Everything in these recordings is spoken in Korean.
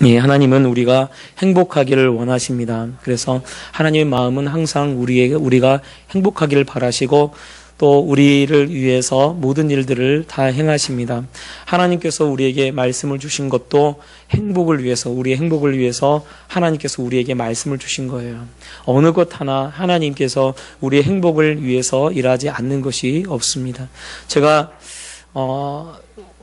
예, 하나님은 우리가 행복하기를 원하십니다. 그래서 하나님의 마음은 항상 우리가 행복하기를 바라시고 또 우리를 위해서 모든 일들을 다 행하십니다. 하나님께서 우리에게 말씀을 주신 것도 행복을 위해서, 우리의 행복을 위해서 하나님께서 우리에게 말씀을 주신 거예요. 어느 것 하나 하나님께서 우리의 행복을 위해서 일하지 않는 것이 없습니다. 제가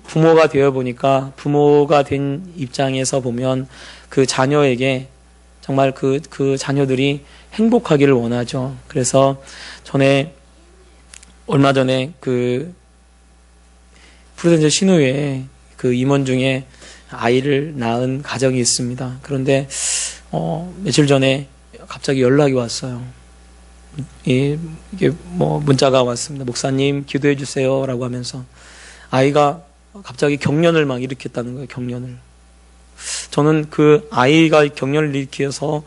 부모가 되어 보니까, 부모가 된 입장에서 보면 그 자녀에게 정말 그 자녀들이 행복하기를 원하죠. 그래서 얼마 전에 그 프로덴저 신우에 그 임원 중에 아이를 낳은 가정이 있습니다. 그런데 며칠 전에 갑자기 연락이 왔어요. 이게 문자가 왔습니다. 목사님 기도해 주세요라고 하면서 아이가 갑자기 경련을 막 일으켰다는 거예요. 경련을. 저는 그 아이가 경련을 일으켜서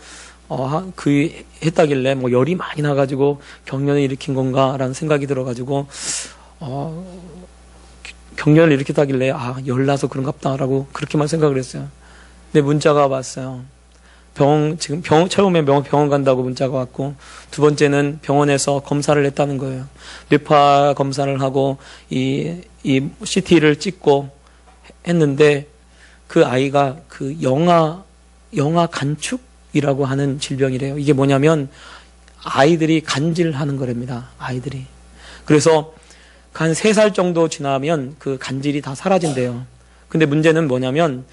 했다길래 열이 많이 나가지고 경련을 일으킨 건가라는 생각이 들어가지고 경련을 일으켰다길래 열나서 그런가 보다라고 그렇게만 생각을 했어요. 근데 문자가 왔어요. 처음에 병원 간다고 문자가 왔고, 두 번째는 병원에서 검사를 했다는 거예요. 뇌파 검사를 하고 이 CT를 찍고 했는데 그 아이가 그 영아 간축이라고 하는 질병이래요. 이게 뭐냐면 아이들이 간질하는 거랍니다. 아이들이. 그래서 한 3살 정도 지나면 그 간질이 다 사라진대요. 근데 문제는 뭐냐면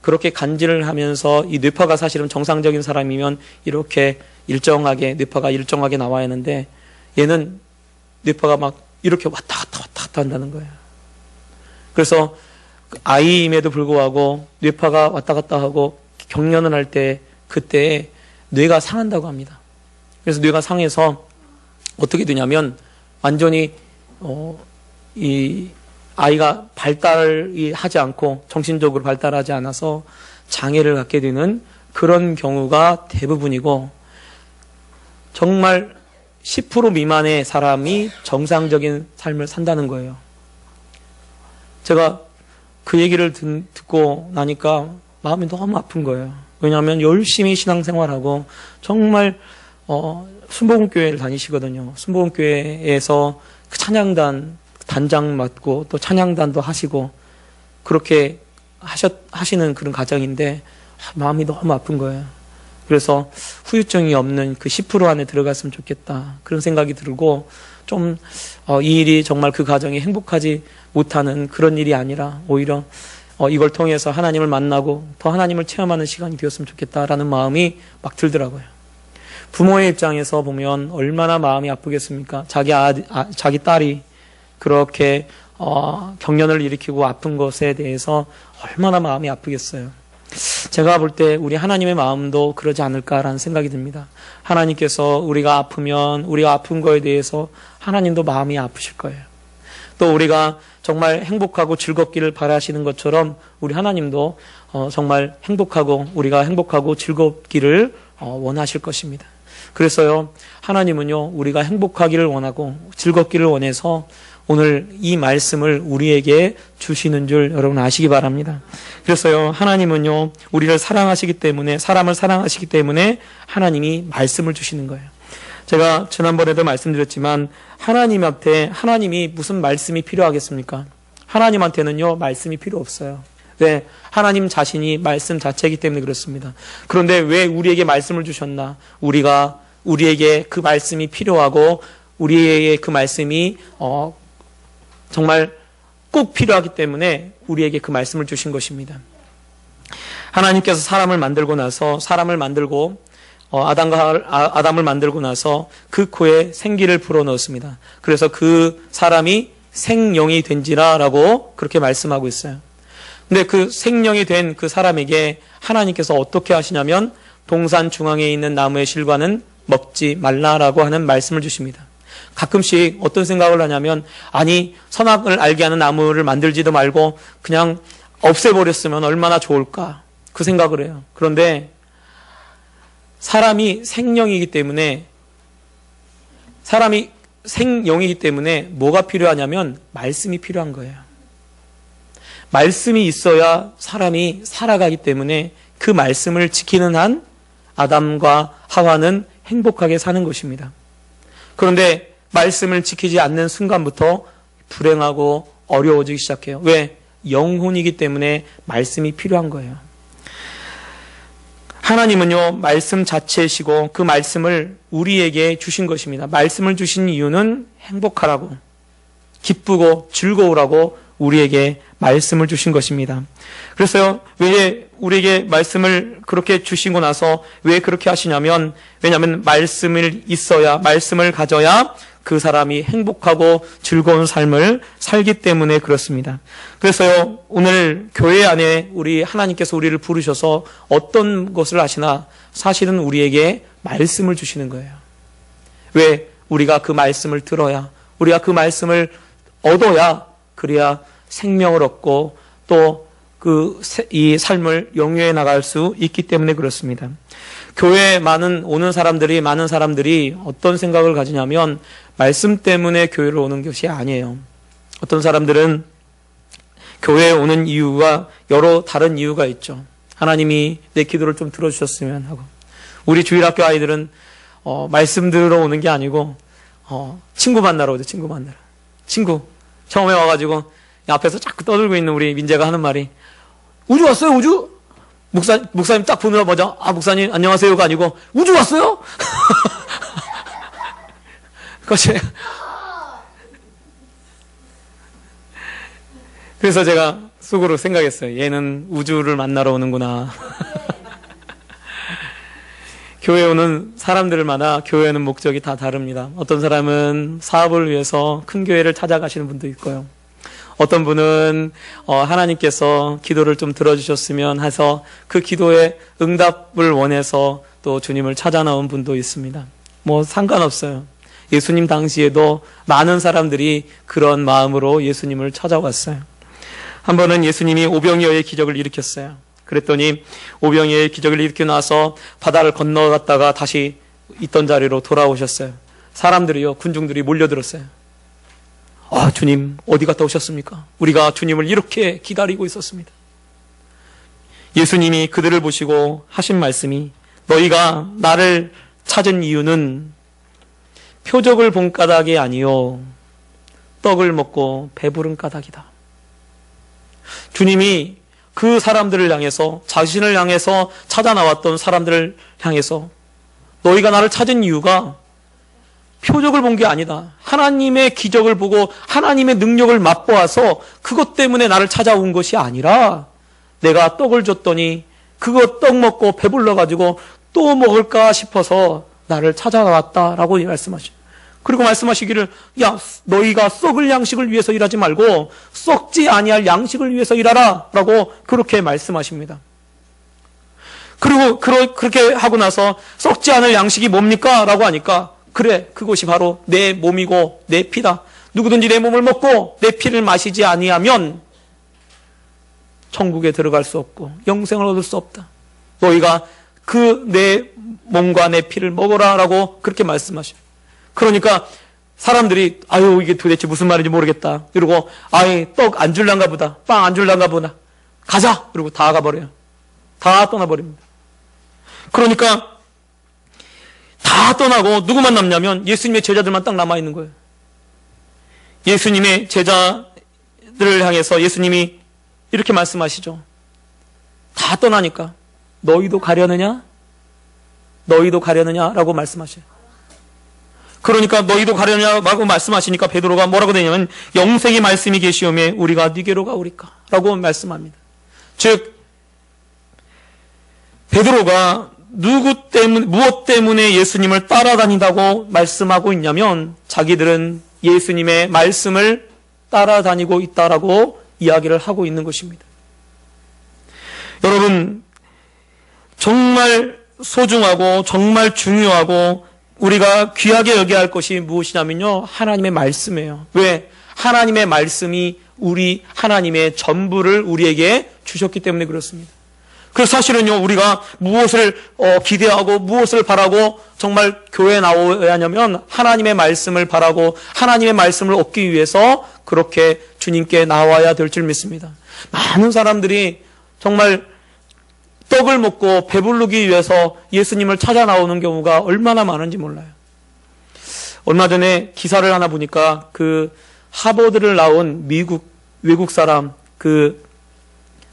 그렇게 간질을 하면서 이 뇌파가 사실은 정상적인 사람이면 이렇게 뇌파가 일정하게 나와야 하는데 얘는 뇌파가 막 이렇게 왔다 갔다 한다는 거예요. 그래서 아이임에도 불구하고 뇌파가 왔다 갔다 하고 경련을 할 때 그때 뇌가 상한다고 합니다. 그래서 뇌가 상해서 어떻게 되냐면 완전히 이 아이가 발달이 하지 않고 정신적으로 발달하지 않아서 장애를 갖게 되는 그런 경우가 대부분이고, 정말 10% 미만의 사람이 정상적인 삶을 산다는 거예요. 제가 그 얘기를 듣고 나니까 마음이 너무 아픈 거예요. 왜냐하면 열심히 신앙생활하고 정말 순복음교회를 다니시거든요. 순복음교회에서 그 찬양단 단장 맡고 또 찬양단도 하시고 그렇게 하시는 그런 가정인데 마음이 너무 아픈 거예요. 그래서 후유증이 없는 그 10% 안에 들어갔으면 좋겠다, 그런 생각이 들고, 좀 이 일이 정말 그 가정이 행복하지 못하는 그런 일이 아니라 오히려 이걸 통해서 하나님을 만나고 더 하나님을 체험하는 시간이 되었으면 좋겠다라는 마음이 막 들더라고요. 부모의 입장에서 보면 얼마나 마음이 아프겠습니까? 자기 딸이 그렇게 경련을 일으키고 아픈 것에 대해서 얼마나 마음이 아프겠어요. 제가 볼 때 우리 하나님의 마음도 그러지 않을까라는 생각이 듭니다. 하나님께서 우리가 아프면 우리가 아픈 거에 대해서 하나님도 마음이 아프실 거예요. 또 우리가 정말 행복하고 즐겁기를 바라시는 것처럼 우리 하나님도 정말 우리가 행복하고 즐겁기를 원하실 것입니다. 그래서요, 하나님은요, 우리가 행복하기를 원하고 즐겁기를 원해서 오늘 이 말씀을 우리에게 주시는 줄 여러분 아시기 바랍니다. 그래서요, 하나님은요, 우리를 사랑하시기 때문에, 사람을 사랑하시기 때문에 하나님이 말씀을 주시는 거예요. 제가 지난번에도 말씀드렸지만 하나님이 무슨 말씀이 필요하겠습니까? 하나님한테는요, 말씀이 필요 없어요. 왜? 하나님 자신이 말씀 자체이기 때문에 그렇습니다. 그런데 왜 우리에게 말씀을 주셨나? 우리에게 그 말씀이 필요하고 우리에게 그 말씀이 정말 꼭 필요하기 때문에 우리에게 그 말씀을 주신 것입니다. 하나님께서 사람을 만들고 아담을 만들고 나서 그 코에 생기를 불어넣었습니다. 그래서 그 사람이 생령이 된지라라고 그렇게 말씀하고 있어요. 근데 그 생령이 된 그 사람에게 하나님께서 어떻게 하시냐면 동산 중앙에 있는 나무의 실과는 먹지 말라라고 하는 말씀을 주십니다. 가끔씩 어떤 생각을 하냐면, 아니 선악을 알게 하는 나무를 만들지도 말고 그냥 없애버렸으면 얼마나 좋을까, 그 생각을 해요. 그런데 사람이 생령이기 때문에 뭐가 필요하냐면 말씀이 필요한 거예요. 말씀이 있어야 사람이 살아가기 때문에 그 말씀을 지키는 한 아담과 하와는 행복하게 사는 것입니다. 그런데 말씀을 지키지 않는 순간부터 불행하고 어려워지기 시작해요. 왜? 영혼이기 때문에 말씀이 필요한 거예요. 하나님은요, 말씀 자체이시고 그 말씀을 우리에게 주신 것입니다. 말씀을 주신 이유는 행복하라고, 기쁘고 즐거우라고 우리에게 말씀을 주신 것입니다. 그래서 왜 우리에게 말씀을 그렇게 주시고 나서 왜 그렇게 하시냐면, 왜냐하면 말씀을 있어야, 말씀을 가져야 그 사람이 행복하고 즐거운 삶을 살기 때문에 그렇습니다. 그래서요, 오늘 교회 안에 우리 하나님께서 우리를 부르셔서 어떤 것을 하시나 사실은 우리에게 말씀을 주시는 거예요. 왜? 우리가 그 말씀을 들어야, 우리가 그 말씀을 얻어야, 그래야 생명을 얻고 또 이 삶을 영위해 나갈 수 있기 때문에 그렇습니다. 교회에 많은 사람들이 어떤 생각을 가지냐면 말씀 때문에 교회를 오는 것이 아니에요. 어떤 사람들은 교회에 오는 이유가 여러 다른 이유가 있죠. 하나님이 내 기도를 좀 들어주셨으면 하고, 우리 주일학교 아이들은 말씀 들으러 오는 게 아니고 친구 만나러 오죠. 친구 만나러. 친구 처음에 와가지고 앞에서 자꾸 떠들고 있는 우리 민재가 하는 말이, 우주 왔어요, 우주? 목사님 딱 보자마자, 목사님 안녕하세요가 아니고, 우주 왔어요? 그래서 제가 속으로 생각했어요. 얘는 우주를 만나러 오는구나. 교회에 오는 사람들마다 교회는 목적이 다 다릅니다. 어떤 사람은 사업을 위해서 큰 교회를 찾아가시는 분도 있고요. 어떤 분은 하나님께서 기도를 좀 들어주셨으면 해서 그 기도에 응답을 원해서 또 주님을 찾아 나온 분도 있습니다. 뭐 상관없어요. 예수님 당시에도 많은 사람들이 그런 마음으로 예수님을 찾아왔어요. 한 번은 예수님이 오병이어의 기적을 일으켰어요. 그랬더니 오병이어의 기적을 일으키고 나서 바다를 건너갔다가 다시 있던 자리로 돌아오셨어요. 사람들이요, 군중들이 몰려들었어요. 주님 어디 갔다 오셨습니까? 우리가 주님을 이렇게 기다리고 있었습니다. 예수님이 그들을 보시고 하신 말씀이, 너희가 나를 찾은 이유는 표적을 본 까닭이 아니요 떡을 먹고 배부른 까닭이다. 주님이 그 사람들을 향해서, 자신을 향해서 찾아 나왔던 사람들을 향해서, 너희가 나를 찾은 이유가 표적을 본 게 아니다. 하나님의 기적을 보고 하나님의 능력을 맛보아서 그것 때문에 나를 찾아온 것이 아니라, 내가 떡을 줬더니 그거 떡 먹고 배불러가지고 또 먹을까 싶어서 나를 찾아왔다라고 말씀하시죠. 그리고 말씀하시기를, 너희가 썩을 양식을 위해서 일하지 말고 썩지 아니할 양식을 위해서 일하라 라고 그렇게 말씀하십니다. 그리고 그렇게 하고 나서 썩지 않을 양식이 뭡니까? 라고 하니까, 그래, 그것이 바로 내 몸이고 내 피다. 누구든지 내 몸을 먹고 내 피를 마시지 아니하면 천국에 들어갈 수 없고 영생을 얻을 수 없다. 너희가 그 내 몸과 내 피를 먹어라 라고 그렇게 말씀하셔요. 그러니까 사람들이 이게 도대체 무슨 말인지 모르겠다 이러고, 떡 안 줄란가 보다, 빵 안 줄란가 보다, 가자 그러고 다 가버려요. 다 떠나버립니다. 그러니까 다 떠나고 누구만 남냐면 예수님의 제자들만 딱 남아있는 거예요. 예수님의 제자들을 향해서 예수님이 이렇게 말씀하시죠. 다 떠나니까 너희도 가려느냐? 너희도 가려느냐라고 말씀하셔요. 그러니까 너희도 가려느냐라고 말씀하시니까 베드로가 뭐라고 되냐면, 영생의 말씀이 계시오매 우리가 네게로 가오리까 라고 말씀합니다. 즉 베드로가 무엇 때문에 예수님을 따라다닌다고 말씀하고 있냐면, 자기들은 예수님의 말씀을 따라다니고 있다라고 이야기를 하고 있는 것입니다. 여러분, 정말 소중하고 정말 중요하고 우리가 귀하게 여겨야 할 것이 무엇이냐면요, 하나님의 말씀이에요. 왜? 하나님의 말씀이 하나님의 전부를 우리에게 주셨기 때문에 그렇습니다. 그래서 사실은요, 우리가 무엇을 기대하고 무엇을 바라고 정말 교회에 나와야 하냐면 하나님의 말씀을 바라고 하나님의 말씀을 얻기 위해서 그렇게 주님께 나와야 될 줄 믿습니다. 많은 사람들이 정말 떡을 먹고 배부르기 위해서 예수님을 찾아 나오는 경우가 얼마나 많은지 몰라요. 얼마 전에 기사를 하나 보니까 그 하버드를 나온 미국 외국 사람 그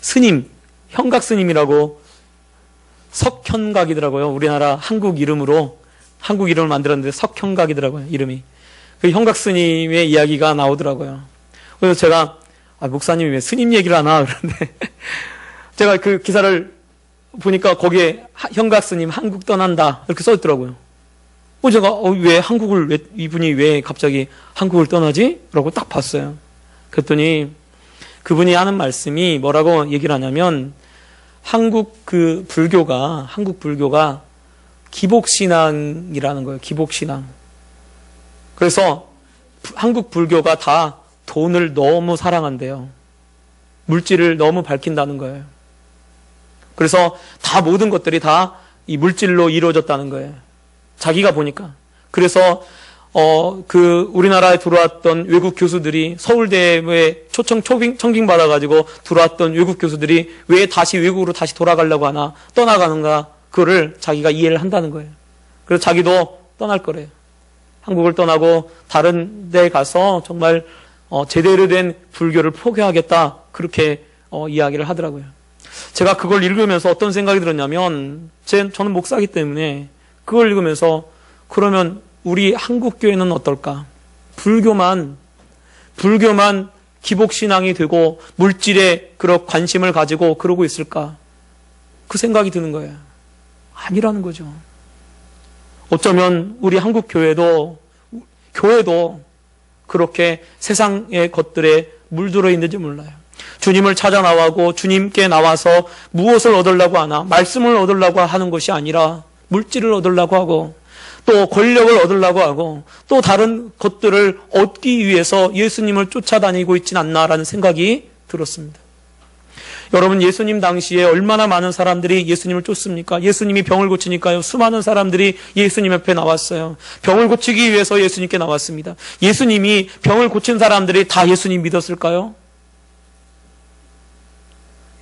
스님, 현각 스님이라고 석현각이더라고요. 우리나라 한국 이름을 만들었는데 석현각이더라고요. 이름이. 그 현각 스님의 이야기가 나오더라고요. 그래서 제가 목사님이 왜 스님 얘기를 하나 그러는데 제가 그 기사를 보니까 거기에 현각 스님 한국 떠난다 이렇게 써 있더라고요. 제가 이분이 왜 갑자기 한국을 떠나지? 라고 딱 봤어요. 그랬더니 그분이 하는 말씀이 뭐라고 얘기를 하냐면 한국 불교가 기복신앙이라는 거예요. 기복신앙. 그래서 한국 불교가 다 돈을 너무 사랑한대요. 물질을 너무 밝힌다는 거예요. 그래서 다 모든 것들이 다 이 물질로 이루어졌다는 거예요. 자기가 보니까. 그래서 우리나라에 들어왔던 외국 교수들이 서울대에 청빙 받아가지고 들어왔던 외국 교수들이 왜 다시 외국으로 다시 돌아가려고 하나, 떠나가는가, 그거를 자기가 이해를 한다는 거예요. 그래서 자기도 떠날 거래요. 한국을 떠나고 다른 데 가서 정말 제대로 된 불교를 포교하겠다, 그렇게 이야기를 하더라고요. 제가 그걸 읽으면서 어떤 생각이 들었냐면, 저는 목사이기 때문에 그걸 읽으면서 그러면 우리 한국교회는 어떨까? 불교만 기복신앙이 되고 물질에 그런 관심을 가지고 그러고 있을까? 그 생각이 드는 거예요. 아니라는 거죠. 어쩌면 우리 한국교회도 그렇게 세상의 것들에 물들어 있는지 몰라요. 주님을 찾아 나와고 주님께 나와서 무엇을 얻으려고 하나? 말씀을 얻으려고 하는 것이 아니라 물질을 얻으려고 하고 또 권력을 얻으려고 하고 또 다른 것들을 얻기 위해서 예수님을 쫓아다니고 있진 않나라는 생각이 들었습니다. 여러분, 예수님 당시에 얼마나 많은 사람들이 예수님을 쫓습니까? 예수님이 병을 고치니까요. 수많은 사람들이 예수님 옆에 나왔어요. 병을 고치기 위해서 예수님께 나왔습니다. 예수님이 병을 고친 사람들이 다 예수님 믿었을까요?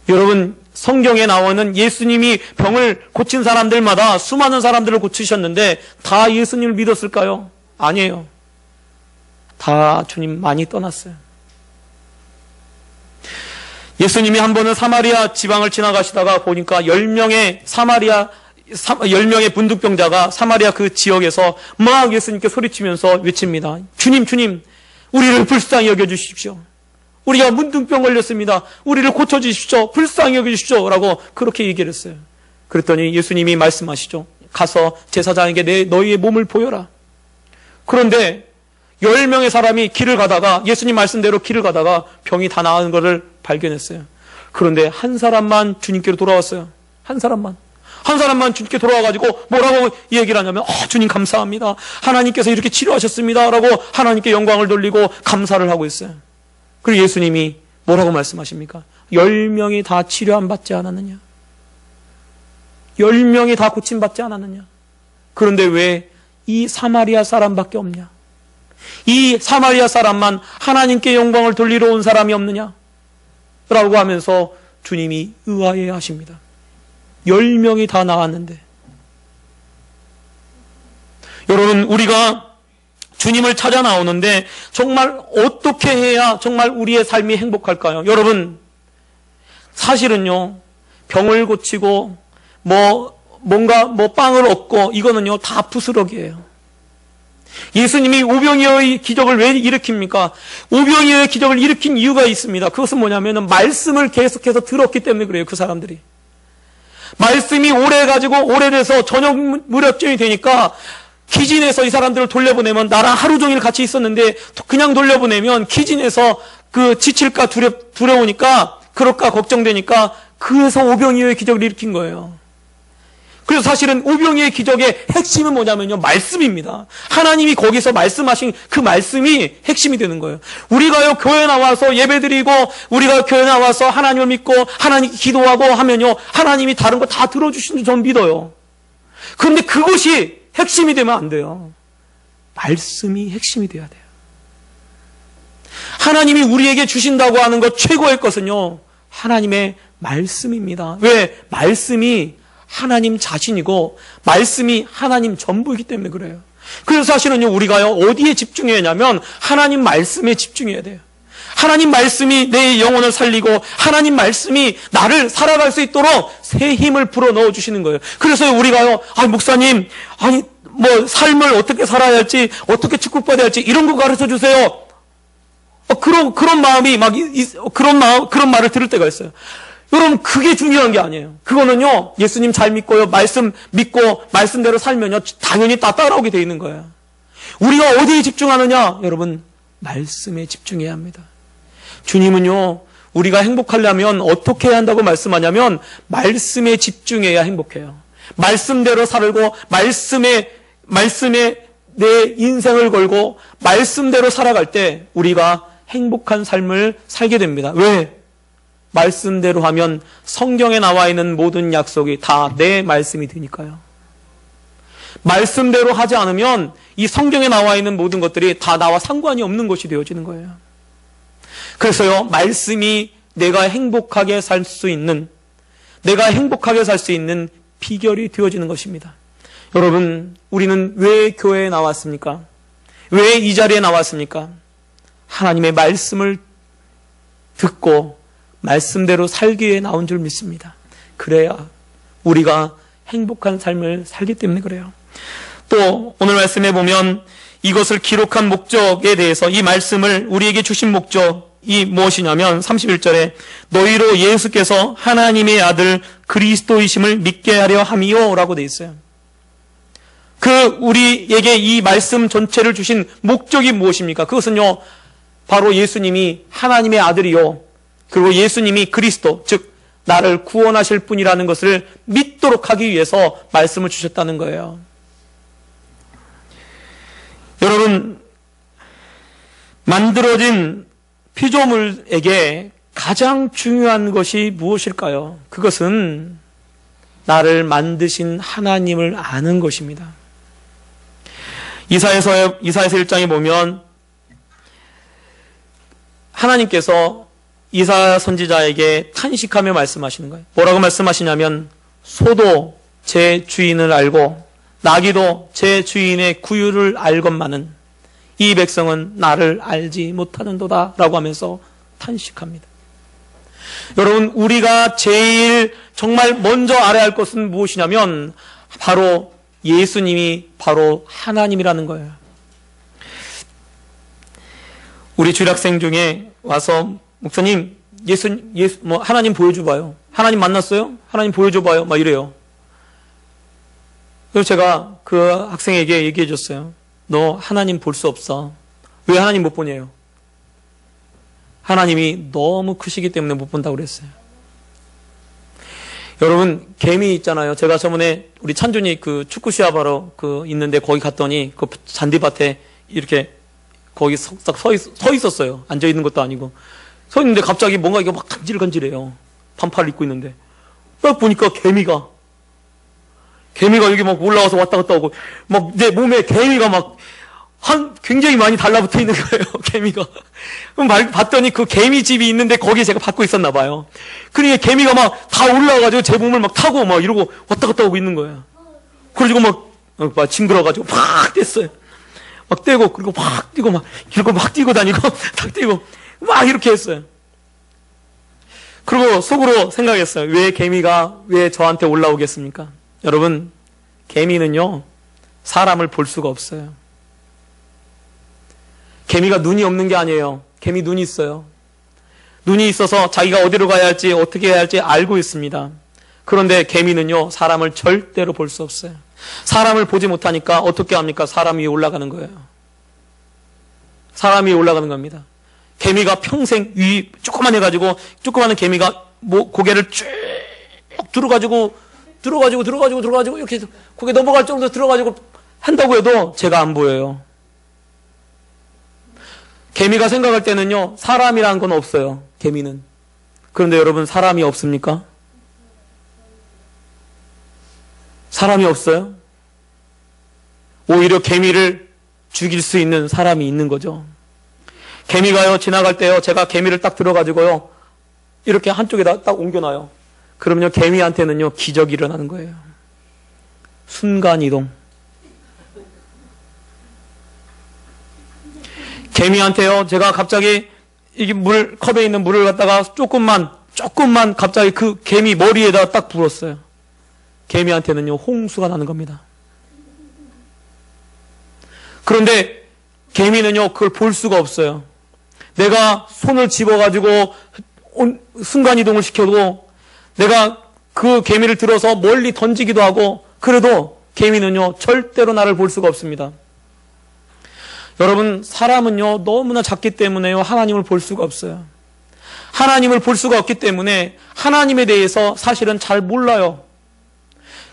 여러분, 성경에 나오는 예수님이 병을 고친 사람들마다 수많은 사람들을 고치셨는데 다 예수님을 믿었을까요? 아니에요. 다 주님 많이 떠났어요. 예수님이 한 번은 사마리아 지방을 지나가시다가 보니까 10명의 10명의 문둥병자가 사마리아 그 지역에서 막 예수님께 소리치면서 외칩니다. 주님, 우리를 불쌍히 여겨주십시오. 우리가 문둥병 걸렸습니다. 우리를 고쳐주십시오. 불쌍히 여겨주십시오. 라고 그렇게 얘기를 했어요. 그랬더니 예수님이 말씀하시죠. 가서 제사장에게 너희의 몸을 보여라. 그런데 10명의 사람이 길을 가다가 예수님 말씀대로 길을 가다가 병이 다 나은 것을 발견했어요. 그런데 한 사람만 주님께로 돌아왔어요. 한 사람만 주님께 돌아와가지고 뭐라고 얘기를 하냐면 주님 감사합니다. 하나님께서 이렇게 치료하셨습니다. 라고 하나님께 영광을 돌리고 감사를 하고 있어요. 그리고 예수님이 뭐라고 말씀하십니까? 10명이 다 치료 안 받지 않았느냐? 10명이 다 고침받지 않았느냐? 그런데 왜 이 사마리아 사람밖에 없냐? 이 사마리아 사람만 하나님께 영광을 돌리러 온 사람이 없느냐? 라고 하면서 주님이 의아해 하십니다. 10명이 다 나왔는데. 여러분, 우리가 주님을 찾아 나오는데 정말 어떻게 해야 정말 우리의 삶이 행복할까요? 여러분, 사실은요, 병을 고치고 뭔가 빵을 얻고 이거는요 다 부스러기예요. 예수님이 오병이어의 기적을 왜 일으킵니까? 오병이어의 기적을 일으킨 이유가 있습니다. 그것은 뭐냐면 말씀을 계속해서 들었기 때문에 그래요. 그 사람들이 말씀이 오래돼서 저녁 무렵쯤이 되니까 기진에서 이 사람들을 돌려보내면 나랑 하루 종일 같이 있었는데 그냥 돌려보내면 기진에서 지칠까 두려우니까 그럴까 걱정되니까 그래서 오병이어의 기적을 일으킨 거예요. 그래서 사실은 오병이어의 기적의 핵심은 뭐냐면요, 말씀입니다. 하나님이 거기서 말씀하신 그 말씀이 핵심이 되는 거예요. 우리가요 교회 나와서 예배드리고 우리가 교회 나와서 하나님을 믿고 하나님 기도하고 하면요 하나님이 다른 거 다 들어주시는 줄 저는 믿어요. 그런데 그것이 핵심이 되면 안 돼요. 말씀이 핵심이 돼야 돼요. 하나님이 우리에게 주신다고 하는 것 최고의 것은요 하나님의 말씀입니다. 왜? 말씀이 하나님 자신이고 말씀이 하나님 전부이기 때문에 그래요. 그래서 사실은요, 우리가요, 어디에 집중해야 하냐면 하나님 말씀에 집중해야 돼요. 하나님 말씀이 내 영혼을 살리고 하나님 말씀이 나를 살아갈 수 있도록 새 힘을 불어 넣어 주시는 거예요. 그래서 우리가요, 목사님, 삶을 어떻게 살아야 할지, 어떻게 축복받아야 할지 이런 거 가르쳐 주세요. 그런 마음이 그런 말을 들을 때가 있어요. 여러분, 그게 중요한 게 아니에요. 그거는요, 예수님 잘 믿고요, 말씀 믿고 말씀대로 살면요, 당연히 다 따라오게 돼 있는 거예요. 우리가 어디에 집중하느냐? 여러분, 말씀에 집중해야 합니다. 주님은요, 우리가 행복하려면 어떻게 해야 한다고 말씀하냐면 말씀에 집중해야 행복해요. 말씀대로 살고 말씀에 내 인생을 걸고 말씀대로 살아갈 때 우리가 행복한 삶을 살게 됩니다. 왜? 말씀대로 하면 성경에 나와 있는 모든 약속이 다 내 말씀이 되니까요. 말씀대로 하지 않으면 이 성경에 나와 있는 모든 것들이 다 나와 상관이 없는 것이 되어지는 거예요. 그래서요, 말씀이 내가 행복하게 살 수 있는 비결이 되어지는 것입니다. 여러분, 우리는 왜 교회에 나왔습니까? 왜 이 자리에 나왔습니까? 하나님의 말씀을 듣고 말씀대로 살기 위해 나온 줄 믿습니다. 그래야 우리가 행복한 삶을 살기 때문에 그래요. 또 오늘 말씀에 보면 이것을 기록한 목적에 대해서, 이 말씀을 우리에게 주신 목적이 무엇이냐면 31절에 너희로 예수께서 하나님의 아들 그리스도이심을 믿게 하려 함이요 라고 되어 있어요. 우리에게 이 말씀 전체를 주신 목적이 무엇입니까? 그것은요, 바로 예수님이 하나님의 아들이요, 그리고 예수님이 그리스도, 즉 나를 구원하실 분이라는 것을 믿도록 하기 위해서 말씀을 주셨다는 거예요. 여러분, 만들어진 피조물에게 가장 중요한 것이 무엇일까요? 그것은 나를 만드신 하나님을 아는 것입니다. 이사야서 1장에 보면 하나님께서 이사야 선지자에게 탄식하며 말씀하시는 거예요. 뭐라고 말씀하시냐면 소도 제 주인을 알고 나귀도 제 주인의 구유를 알건만은 이 백성은 나를 알지 못하는도다 라고 하면서 탄식합니다. 여러분, 우리가 제일 정말 먼저 알아야 할 것은 무엇이냐면 바로 예수님이 바로 하나님이라는 거예요. 우리 주일학생 중에 와서 목사님, 하나님 보여줘봐요. 하나님 만났어요? 하나님 보여줘봐요. 막 이래요. 그래서 제가 그 학생에게 얘기해 줬어요. 너 하나님 볼 수 없어. 왜 하나님 못 보냐요? 하나님이 너무 크시기 때문에 못 본다고 그랬어요. 여러분, 개미 있잖아요. 제가 저번에 우리 찬준이 축구 시합하러 있는데 거기 갔더니 그 잔디밭에 이렇게 거기 딱 서 있었어요. 앉아 있는 것도 아니고. 서 있는데 갑자기 뭔가 이거 막 간질간질해요. 반팔을 입고 있는데. 딱 보니까 개미가 여기 막 올라와서 왔다 갔다 하고, 막 내 몸에 개미가 굉장히 많이 달라붙어 있는 거예요, 개미가. 그럼 봤더니 그 개미 집이 있는데 거기에 제가 받고 있었나 봐요. 그러니까 개미가 막 다 올라와가지고 제 몸을 막 타고 막 이러고 왔다 갔다 하고 있는 거예요. 그래가지고 막 징그러가지고 막 뗐어요. 막 떼고, 그리고 막 뛰고 이러고 막 뛰고 다니고, 탁 뛰고, 막 이렇게 했어요. 그리고 속으로 생각했어요. 왜 개미가 왜 저한테 올라오겠습니까? 여러분, 개미는요, 사람을 볼 수가 없어요. 개미가 눈이 없는 게 아니에요. 개미 눈이 있어요. 눈이 있어서 자기가 어디로 가야 할지 어떻게 해야 할지 알고 있습니다. 그런데 개미는요, 사람을 절대로 볼 수 없어요. 사람을 보지 못하니까 어떻게 합니까? 사람 위에 올라가는 거예요. 사람 위에 올라가는 겁니다. 개미가 평생 조그만 개미가 고개를 쭉 들어가지고 이렇게 고개 넘어갈 정도로 들어가지고 한다고 해도 제가 안 보여요. 개미가 생각할 때는요, 사람이라는 건 없어요. 개미는. 그런데 여러분, 사람이 없습니까? 사람이 없어요? 오히려 개미를 죽일 수 있는 사람이 있는 거죠. 개미가요, 지나갈 때요, 제가 개미를 딱 들어가지고요, 이렇게 한쪽에다 딱 옮겨놔요. 그러면요, 개미한테는요, 기적이 일어나는 거예요. 순간이동. 개미한테요, 제가 갑자기 이게 컵에 있는 물을 갖다가 조금만 갑자기 그 개미 머리에다 딱 부었어요. 개미한테는요, 홍수가 나는 겁니다. 그런데 개미는요, 그걸 볼 수가 없어요. 내가 손을 집어가지고 순간이동을 시켜도 내가 그 개미를 들어서 멀리 던지기도 하고 그래도 개미는요, 절대로 나를 볼 수가 없습니다. 여러분, 사람은요, 너무나 작기 때문에요, 하나님을 볼 수가 없어요. 하나님을 볼 수가 없기 때문에 하나님에 대해서 사실은 잘 몰라요.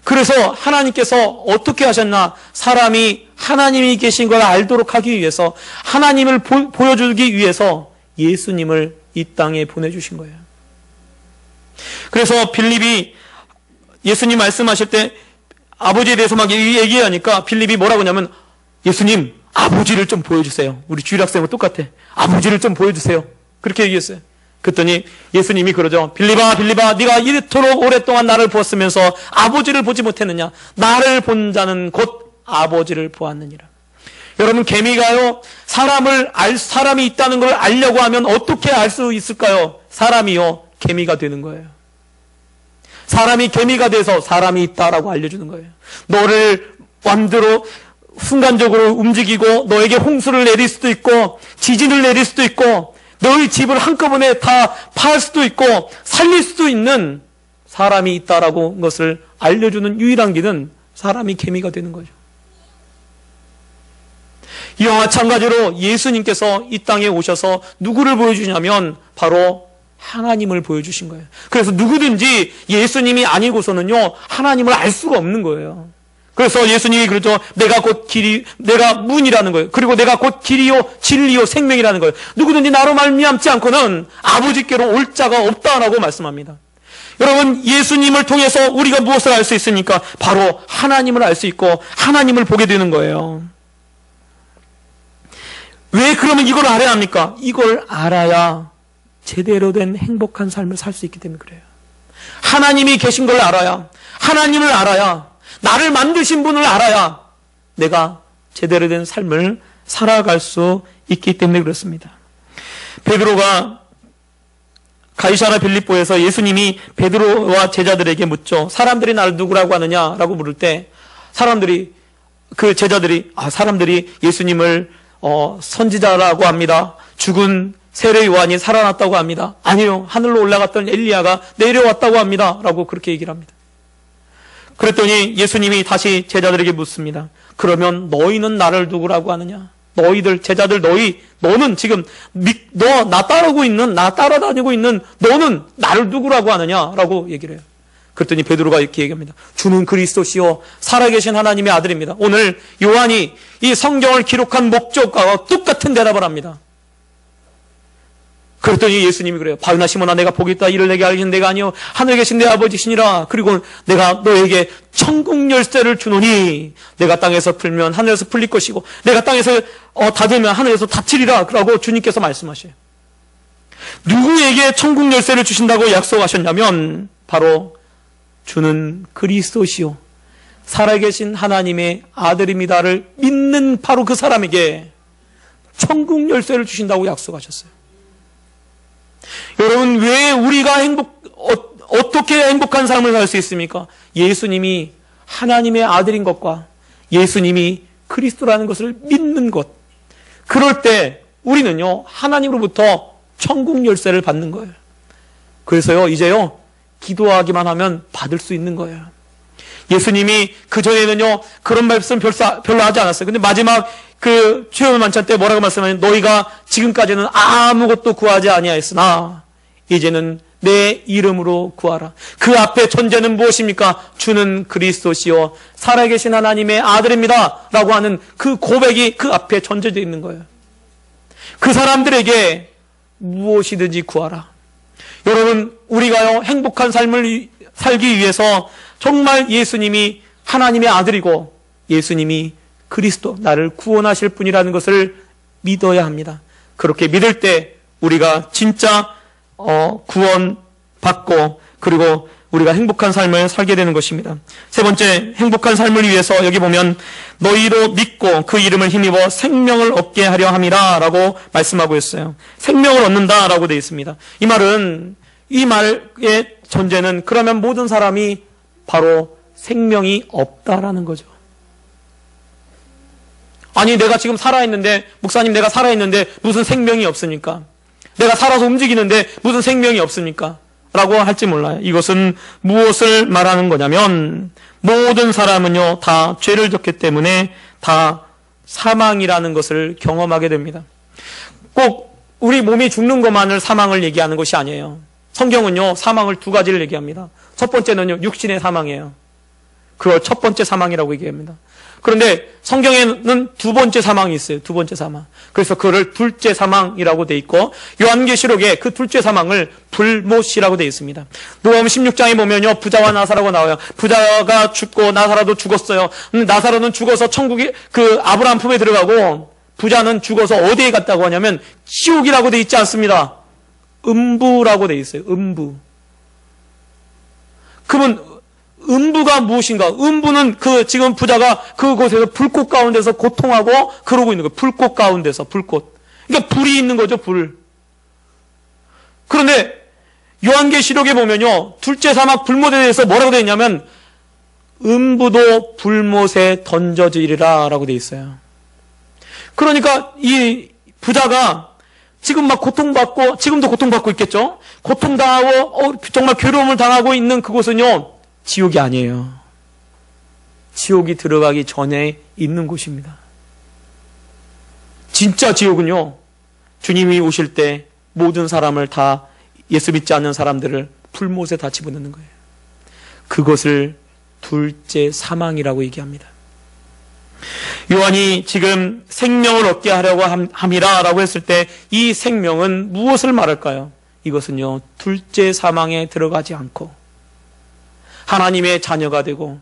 그래서 하나님께서 어떻게 하셨나? 사람이 하나님이 계신 걸 알도록 하기 위해서, 하나님을 보여주기 위해서 예수님을 이 땅에 보내주신 거예요. 그래서 빌립이 예수님 말씀하실 때 아버지에 대해서 막 얘기하니까 빌립이 뭐라고 하냐면, 예수님, 아버지를 좀 보여주세요. 우리 주일학생과 똑같아. 아버지를 좀 보여주세요. 그렇게 얘기했어요. 그랬더니 예수님이 그러죠. 빌립아, 네가 이토록 오랫동안 나를 보았으면서 아버지를 보지 못했느냐? 나를 본 자는 곧 아버지를 보았느니라. 여러분, 개미가요, 사람이 있다는 걸 알려고 하면 어떻게 알 수 있을까요? 사람이요, 개미가 되는 거예요. 사람이 개미가 돼서 사람이 있다라고 알려주는 거예요. 너를 마음대로 순간적으로 움직이고 너에게 홍수를 내릴 수도 있고 지진을 내릴 수도 있고 너희 집을 한꺼번에 다 팔 수도 있고 살릴 수도 있는 사람이 있다라고 것을 알려주는 유일한 길은 사람이 개미가 되는 거죠. 이와 마찬가지로 예수님께서 이 땅에 오셔서 누구를 보여주냐면 바로 하나님을 보여주신 거예요. 그래서 누구든지 예수님이 아니고서는요, 하나님을 알 수가 없는 거예요. 그래서 예수님이 그러죠. 내가 문이라는 거예요. 그리고 내가 곧 길이요 진리요 생명이라는 거예요. 누구든지 나로 말미암지 않고는 아버지께로 올 자가 없다라고 말씀합니다. 여러분, 예수님을 통해서 우리가 무엇을 알 수 있습니까? 바로 하나님을 알 수 있고 하나님을 보게 되는 거예요. 왜 그러면 이걸 알아야 합니까? 이걸 알아야 제대로 된 행복한 삶을 살 수 있기 때문에 그래요. 하나님이 계신 걸 알아야, 하나님을 알아야, 나를 만드신 분을 알아야 내가 제대로 된 삶을 살아갈 수 있기 때문에 그렇습니다. 베드로가 가이사랴 빌립보에서 예수님이 베드로와 제자들에게 묻죠. 사람들이 나를 누구라고 하느냐라고 물을 때 사람들이 예수님을 선지자라고 합니다. 죽은 세례 요한이 살아났다고 합니다. 아니요, 하늘로 올라갔던 엘리야가 내려왔다고 합니다. 라고 그렇게 얘기를 합니다. 그랬더니 예수님이 다시 제자들에게 묻습니다. 그러면 너희는 나를 누구라고 하느냐? 너희들, 제자들, 너는 지금 나 따라다니고 있는 너는 나를 누구라고 하느냐? 라고 얘기를 해요. 그랬더니 베드로가 이렇게 얘기합니다. 주는 그리스도시요 살아계신 하나님의 아들입니다. 오늘 요한이 이 성경을 기록한 목적과 똑같은 대답을 합니다. 그랬더니 예수님이 그래요. 바요나 시몬아, 내가 복이 있다 이를 내게 알리신 내가 아니요 하늘에 계신 내 아버지시니라. 그리고 내가 너에게 천국 열쇠를 주노니 내가 땅에서 풀면 하늘에서 풀릴 것이고 내가 땅에서 닫으면 하늘에서 닫히리라. 라고 주님께서 말씀하셔요. 누구에게 천국 열쇠를 주신다고 약속하셨냐면 바로 주는 그리스도시요 살아계신 하나님의 아들입니다를 믿는 바로 그 사람에게 천국 열쇠를 주신다고 약속하셨어요. 여러분, 왜 우리가 어떻게 행복한 삶을 살 수 있습니까? 예수님이 하나님의 아들인 것과 예수님이 그리스도라는 것을 믿는 것. 그럴 때 우리는요, 하나님으로부터 천국 열쇠를 받는 거예요. 그래서요, 이제요, 기도하기만 하면 받을 수 있는 거예요. 예수님이 그전에는요, 그런 말씀 별로 하지 않았어요. 근데 마지막 주여 만찬 때 뭐라고 말씀하냐면 너희가 지금까지는 아무것도 구하지 아니하였으나 이제는 내 이름으로 구하라. 그 앞에 전제는 무엇입니까? 주는 그리스도시요 살아계신 하나님의 아들입니다 라고 하는 그 고백이 그 앞에 전제되어 있는 거예요. 그 사람들에게 무엇이든지 구하라. 여러분, 우리가요 행복한 삶을 살기 위해서 정말 예수님이 하나님의 아들이고 예수님이 그리스도, 나를 구원하실 분이라는 것을 믿어야 합니다. 그렇게 믿을 때 우리가 진짜 구원받고 그리고 우리가 행복한 삶을 살게 되는 것입니다. 세 번째, 행복한 삶을 위해서 여기 보면 너희로 믿고 그 이름을 힘입어 생명을 얻게 하려 함이라 라고 말씀하고 있어요. 생명을 얻는다 라고 되어 있습니다. 이 말은, 이 말의 전제는 그러면 모든 사람이 바로 생명이 없다라는 거죠. 아니, 내가 지금 살아있는데, 목사님 내가 살아있는데 무슨 생명이 없습니까? 내가 살아서 움직이는데 무슨 생명이 없습니까? 라고 할지 몰라요. 이것은 무엇을 말하는 거냐면 모든 사람은요 다 죄를 졌기 때문에 다 사망이라는 것을 경험하게 됩니다. 꼭 우리 몸이 죽는 것만을 사망을 얘기하는 것이 아니에요. 성경은요 사망을 두 가지를 얘기합니다. 첫 번째는요 육신의 사망이에요. 그걸 첫 번째 사망이라고 얘기합니다. 그런데 성경에는 두 번째 사망이 있어요. 두 번째 사망. 그래서 그를 둘째 사망이라고 돼 있고 요한계시록에 그 둘째 사망을 불못이라고 돼 있습니다. 누가복음 16장에 보면요 부자와 나사로가 나와요. 부자가 죽고 나사로도 죽었어요. 나사로는 죽어서 천국에 그 아브라함 품에 들어가고 부자는 죽어서 어디에 갔다고 하냐면 지옥이라고 돼 있지 않습니다. 음부라고 돼 있어요. 음부. 그러면 음부가 무엇인가? 음부는 지금 부자가 그곳에서 불꽃 가운데서 고통하고 그러고 있는 거예요. 불꽃 가운데서, 불꽃. 그러니까 불이 있는 거죠, 불. 그런데 요한계시록에 보면요, 둘째 사막 불못에 대해서 뭐라고 되어 있냐면, 음부도 불못에 던져지리라 라고 되어 있어요. 그러니까 이 부자가 지금 막 고통받고, 지금도 고통받고 있겠죠? 고통당하고, 정말 괴로움을 당하고 있는 그곳은요, 지옥이 아니에요. 지옥이 들어가기 전에 있는 곳입니다. 진짜 지옥은요, 주님이 오실 때 모든 사람을 다 예수 믿지 않는 사람들을 불못에 다 집어넣는 거예요. 그것을 둘째 사망이라고 얘기합니다. 요한이 지금 생명을 얻게 하려고 함이라 라고 했을 때 이 생명은 무엇을 말할까요? 이것은요, 둘째 사망에 들어가지 않고 하나님의 자녀가 되고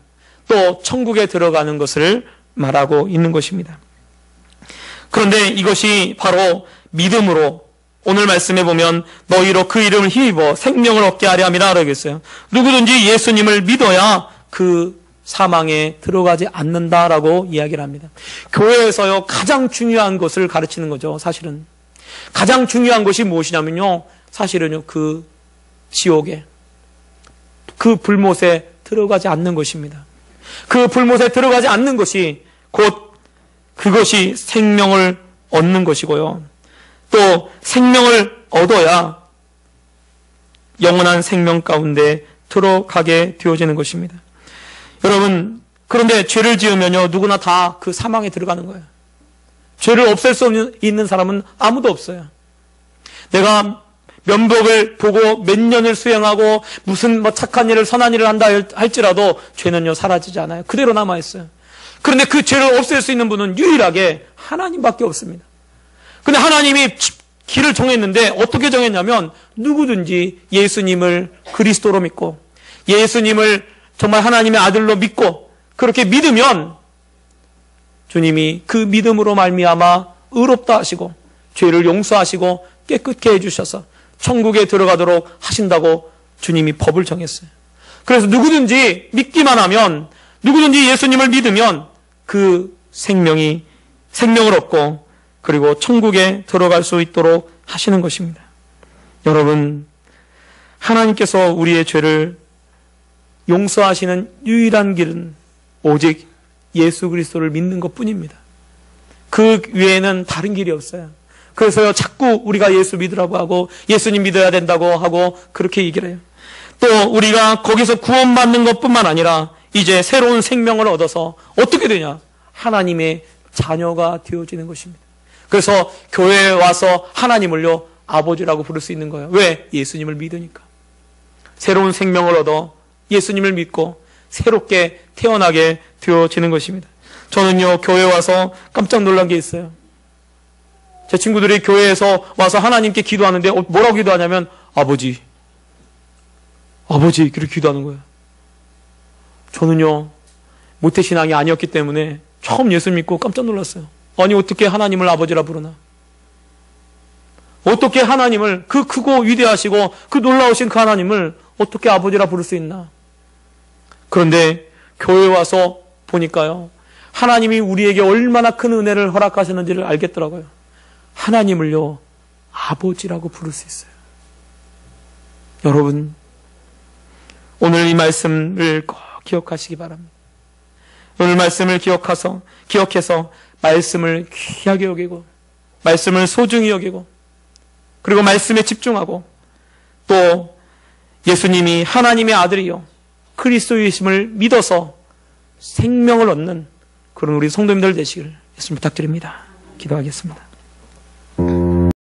또 천국에 들어가는 것을 말하고 있는 것입니다. 그런데 이것이 바로 믿음으로 오늘 말씀에 보면 너희로 그 이름을 힘입어 생명을 얻게 하려 함이라 그러겠어요. 누구든지 예수님을 믿어야 그 사망에 들어가지 않는다라고 이야기를 합니다. 교회에서요 가장 중요한 것을 가르치는 거죠. 사실은 가장 중요한 것이 무엇이냐면요, 사실은요 그 지옥에 그 불못에 들어가지 않는 것입니다. 그 불못에 들어가지 않는 것이 곧 그것이 생명을 얻는 것이고요. 또 생명을 얻어야 영원한 생명 가운데 들어가게 되어지는 것입니다. 여러분, 그런데 죄를 지으면요 누구나 다 그 사망에 들어가는 거예요. 죄를 없앨 수 있는 사람은 아무도 없어요. 내가 면목을 보고 몇 년을 수행하고 무슨 착한 일을 선한 일을 한다 할지라도 죄는요 사라지지 않아요. 그대로 남아있어요. 그런데 그 죄를 없앨 수 있는 분은 유일하게 하나님밖에 없습니다. 근데 하나님이 길을 정했는데 어떻게 정했냐면 누구든지 예수님을 그리스도로 믿고 예수님을 정말 하나님의 아들로 믿고 그렇게 믿으면 주님이 그 믿음으로 말미암아 의롭다 하시고 죄를 용서하시고 깨끗게 해주셔서 천국에 들어가도록 하신다고 주님이 법을 정했어요. 그래서 누구든지 믿기만 하면, 누구든지 예수님을 믿으면 그 생명을 얻고 그리고 천국에 들어갈 수 있도록 하시는 것입니다. 여러분, 하나님께서 우리의 죄를 용서하시는 유일한 길은 오직 예수 그리스도를 믿는 것뿐입니다. 그 외에는 다른 길이 없어요. 그래서요 자꾸 우리가 예수 믿으라고 하고 예수님 믿어야 된다고 하고 그렇게 얘기를 해요. 또 우리가 거기서 구원받는 것뿐만 아니라 이제 새로운 생명을 얻어서 어떻게 되냐? 하나님의 자녀가 되어지는 것입니다. 그래서 교회에 와서 하나님을요 아버지라고 부를 수 있는 거예요. 왜? 예수님을 믿으니까. 새로운 생명을 얻어 예수님을 믿고 새롭게 태어나게 되어지는 것입니다. 저는요 교회에 와서 깜짝 놀란 게 있어요. 제 친구들이 교회에서 와서 하나님께 기도하는데 뭐라고 기도하냐면 아버지 그렇게 기도하는 거예요. 저는요 모태신앙이 아니었기 때문에 처음 예수 믿고 깜짝 놀랐어요. 아니 어떻게 하나님을 아버지라 부르나? 어떻게 하나님을 그 크고 위대하시고 그 놀라우신 그 하나님을 어떻게 아버지라 부를 수 있나? 그런데 교회 와서 보니까요, 하나님이 우리에게 얼마나 큰 은혜를 허락하셨는지를 알겠더라고요. 하나님을요, 아버지라고 부를 수 있어요. 여러분, 오늘 이 말씀을 꼭 기억하시기 바랍니다. 오늘 말씀을 기억해서 말씀을 귀하게 여기고, 말씀을 소중히 여기고, 그리고 말씀에 집중하고, 또 예수님이 하나님의 아들이요 그리스도이심을 믿어서 생명을 얻는 그런 우리 성도님들 되시길 예수님 부탁드립니다. 기도하겠습니다.